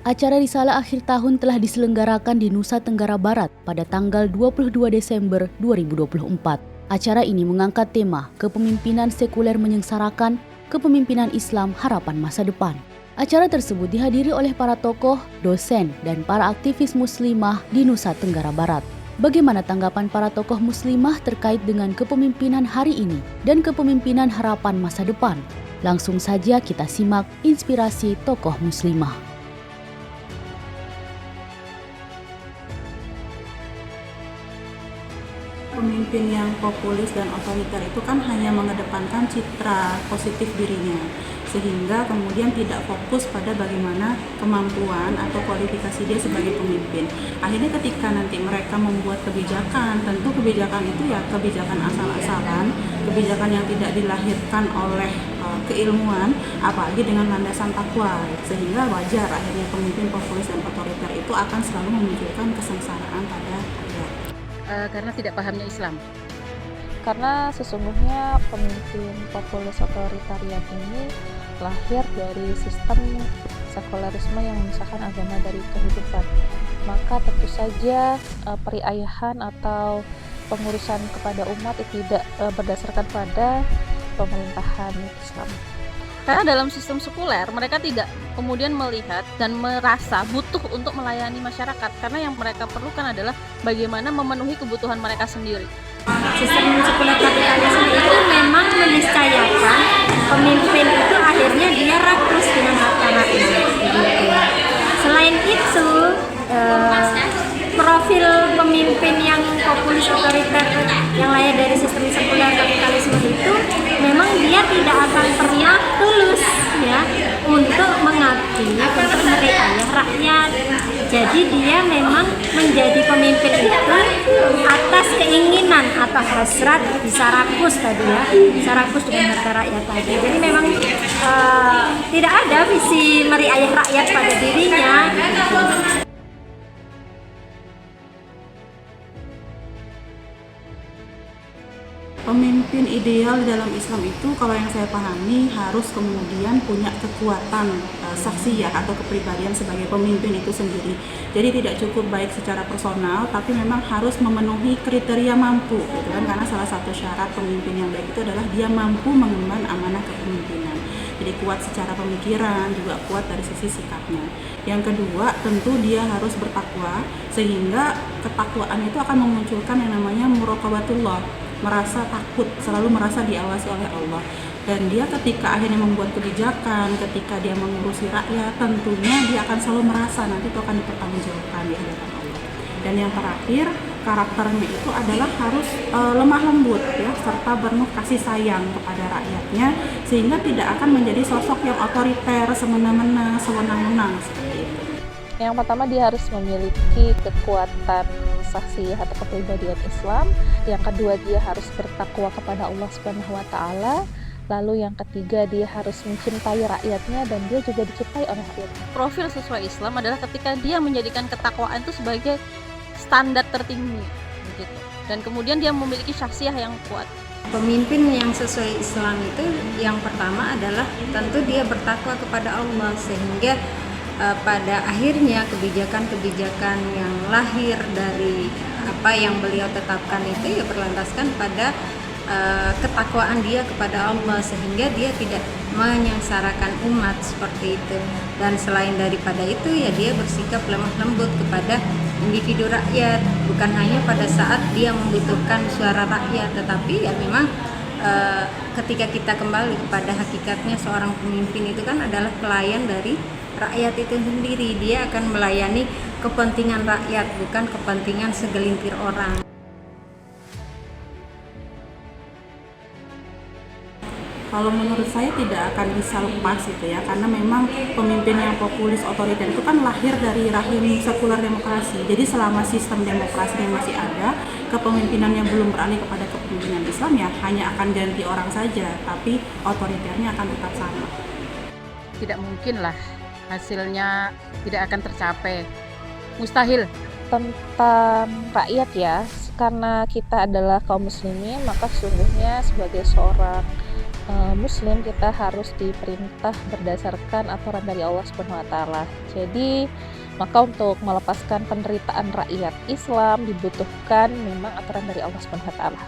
Acara Risalah akhir tahun telah diselenggarakan di Nusa Tenggara Barat pada tanggal 22 Desember 2024. Acara ini mengangkat tema Kepemimpinan Sekuler Menyengsarakan, Kepemimpinan Islam Harapan Masa Depan. Acara tersebut dihadiri oleh para tokoh, dosen, dan para aktivis muslimah di Nusa Tenggara Barat. Bagaimana tanggapan para tokoh muslimah terkait dengan kepemimpinan hari ini dan kepemimpinan harapan masa depan? Langsung saja kita simak inspirasi tokoh muslimah. Pemimpin yang populis dan otoriter itu kan hanya mengedepankan citra positif dirinya, sehingga kemudian tidak fokus pada bagaimana kemampuan atau kualifikasi dia sebagai pemimpin. Akhirnya ketika nanti mereka membuat kebijakan, tentu kebijakan itu ya kebijakan asal-asalan, kebijakan yang tidak dilahirkan oleh keilmuan, apalagi dengan landasan takwa, sehingga wajar akhirnya pemimpin populis dan otoriter itu akan selalu memunculkan kesengsaraan pada rakyat. Karena tidak pahamnya Islam. Karena sesungguhnya pemimpin populis otoritarian ini lahir dari sistem sekularisme yang memisahkan agama dari kehidupan. Maka tentu saja periayahan atau pengurusan kepada umat tidak berdasarkan pada pemerintahan Islam. Karena dalam sistem sekuler mereka tidak kemudian melihat dan merasa butuh untuk melayani masyarakat, karena yang mereka perlukan adalah bagaimana memenuhi kebutuhan mereka sendiri. Sistem sekuler kapitalisme itu memang meniscayakan pemimpin itu akhirnya dia rakus dengan harta rakyat. Selain itu, profil pemimpin yang populis otoriter yang lahir dari sistem sekuler kapitalisme itu memang dia tidak akan pernah tulus ya untuk mengabdi, untuk meriayah rakyat. Jadi dia memang menjadi pemimpin itu atas keinginan atau hasrat bisa rakus tadi ya, bisa rakus dengan harta rakyat tadi. Jadi memang tidak ada visi meriayah rakyat pada dirinya. Pemimpin ideal dalam Islam itu kalau yang saya pahami harus kemudian punya kekuatan saksiyah atau kepribadian sebagai pemimpin itu sendiri. Jadi tidak cukup baik secara personal, tapi memang harus memenuhi kriteria mampu, gitu kan? Karena salah satu syarat pemimpin yang baik itu adalah dia mampu mengemban amanah kepemimpinan. Jadi kuat secara pemikiran, juga kuat dari sisi sikapnya. Yang kedua, tentu dia harus bertakwa, sehingga ketakwaan itu akan memunculkan yang namanya muraqabatullah, merasa takut, selalu merasa diawasi oleh Allah. Dan dia ketika akhirnya membuat kebijakan, ketika dia mengurusi rakyat, tentunya dia akan selalu merasa nanti itu akan dipertanggungjawabkan di hadapan Allah. Dan yang terakhir, karakternya itu adalah harus lemah lembut ya, serta penuh kasih sayang kepada rakyatnya, sehingga tidak akan menjadi sosok yang otoriter, semena-mena, sewenang-wenang seperti itu. Yang pertama, dia harus memiliki kekuatan saksiyah atau kepribadian Islam. Yang kedua, dia harus bertakwa kepada Allah Subhanahu wa taala. Lalu yang ketiga, dia harus mencintai rakyatnya dan dia juga dicintai oleh rakyatnya. Profil sesuai Islam adalah ketika dia menjadikan ketakwaan itu sebagai standar tertinggi begitu. Dan kemudian dia memiliki syakhsiyah yang kuat. Pemimpin yang sesuai Islam itu yang pertama adalah tentu dia bertakwa kepada Allah, sehingga pada akhirnya kebijakan-kebijakan yang lahir dari apa yang beliau tetapkan itu ya berlandaskan pada ketakwaan dia kepada Allah, sehingga dia tidak menyengsarakan umat seperti itu. Dan selain daripada itu ya dia bersikap lemah lembut kepada individu rakyat, bukan hanya pada saat dia membutuhkan suara rakyat, tetapi ya memang ketika kita kembali kepada hakikatnya seorang pemimpin itu kan adalah pelayan dari rakyat itu sendiri. Dia akan melayani kepentingan rakyat, bukan kepentingan segelintir orang. Kalau menurut saya tidak akan bisa lepas gitu ya, karena memang pemimpin yang populis otoriter itu kan lahir dari rahim sekuler demokrasi. Jadi selama sistem demokrasinya masih ada, kepemimpinannya belum beralih kepada kepemimpinan Islam, ya hanya akan ganti orang saja, tapi otoriternya akan tetap sama. Tidak mungkin lah hasilnya tidak akan tercapai. Mustahil. Tentang rakyat ya, karena kita adalah kaum muslimin, maka sesungguhnya sebagai seorang Muslim kita harus diperintah berdasarkan aturan dari Allah Subhanahu wa taala. Jadi maka untuk melepaskan penderitaan rakyat Islam dibutuhkan memang aturan dari Allah Subhanahu wa taala.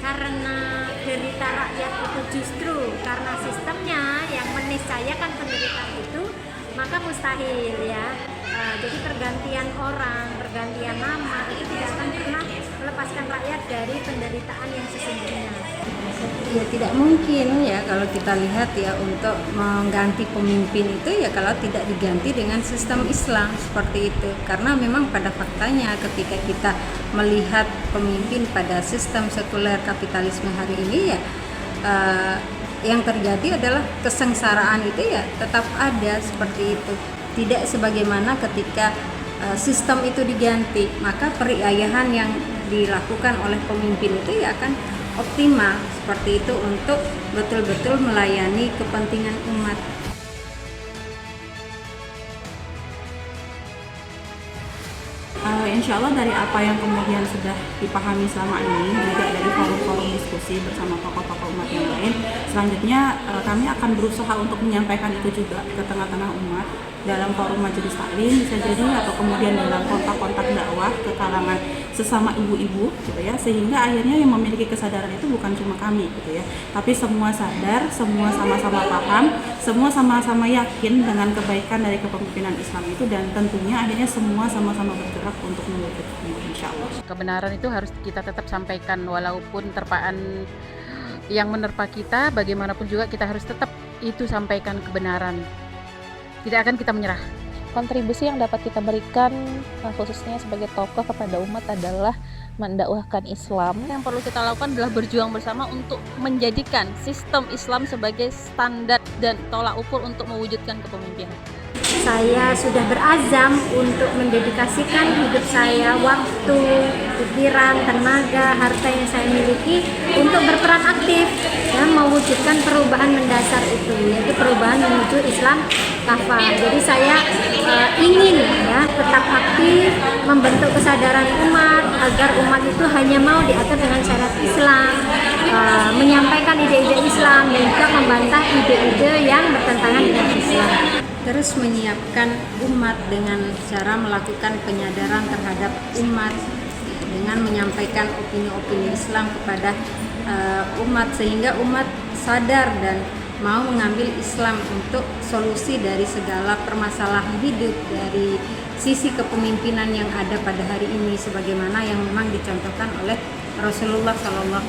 Karena derita rakyat itu justru karena sistemnya yang meniscayakan penderitaan itu, maka mustahil ya. Jadi pergantian orang, pergantian nama itu tidak akan pernah melepaskan rakyat dari penderitaan yang sesungguhnya. Ya tidak mungkin ya kalau kita lihat ya untuk mengganti pemimpin itu ya kalau tidak diganti dengan sistem Islam seperti itu. Karena memang pada faktanya ketika kita melihat pemimpin pada sistem sekuler kapitalisme hari ini ya yang terjadi adalah kesengsaraan itu ya tetap ada seperti itu. Tidak sebagaimana ketika sistem itu diganti, maka periayahan yang dilakukan oleh pemimpin itu ya akan optimal seperti itu untuk betul-betul melayani kepentingan umat. Insya Allah dari apa yang kemudian sudah dipahami selama ini, juga dari forum-forum diskusi bersama tokoh-tokoh umat yang lain, selanjutnya kami akan berusaha untuk menyampaikan itu juga ke tengah-tengah umat dalam forum majelis taklim bisa jadi, atau kemudian dalam kontak-kontak dakwah ke kalangan sesama ibu-ibu gitu ya, sehingga akhirnya yang memiliki kesadaran itu bukan cuma kami gitu ya, tapi semua sadar, semua sama-sama paham, semua sama-sama yakin dengan kebaikan dari kepemimpinan Islam itu, dan tentunya akhirnya semua sama-sama bergerak untuk mewujudkannya insya Allah. Kebenaran itu harus kita tetap sampaikan walaupun terpaan yang menerpa kita, bagaimanapun juga kita harus tetap itu sampaikan kebenaran. Tidak akan kita menyerah. Kontribusi yang dapat kita berikan khususnya sebagai tokoh kepada umat adalah mendakwahkan Islam. Yang perlu kita lakukan adalah berjuang bersama untuk menjadikan sistem Islam sebagai standar dan tolak ukur untuk mewujudkan kepemimpinan. Saya sudah berazam untuk mendedikasikan hidup saya, waktu, pikiran, tenaga, harta yang saya miliki untuk berperan aktif dan mewujudkan perubahan mendasar itu, yaitu perubahan menuju Islam kafah. Jadi saya ingin ya tetap aktif membentuk kesadaran umat agar umat itu hanya mau diatur dengan syariat Islam, menyampaikan ide-ide Islam dan juga membantah ide-ide yang bertentangan dengan Islam. Terus menyiapkan umat dengan cara melakukan penyadaran terhadap umat dengan menyampaikan opini-opini Islam kepada umat sehingga umat sadar dan mau mengambil Islam untuk solusi dari segala permasalahan hidup dari sisi kepemimpinan yang ada pada hari ini sebagaimana yang memang dicontohkan oleh Rasulullah SAW.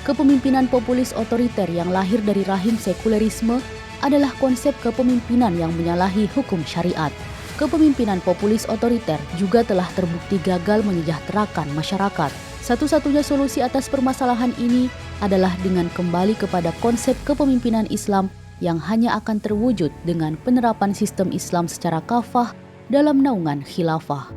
Kepemimpinan populis otoriter yang lahir dari rahim sekulerisme adalah konsep kepemimpinan yang menyalahi hukum syariat. Kepemimpinan populis otoriter juga telah terbukti gagal menyejahterakan masyarakat. Satu-satunya solusi atas permasalahan ini adalah dengan kembali kepada konsep kepemimpinan Islam yang hanya akan terwujud dengan penerapan sistem Islam secara kafah dalam naungan khilafah.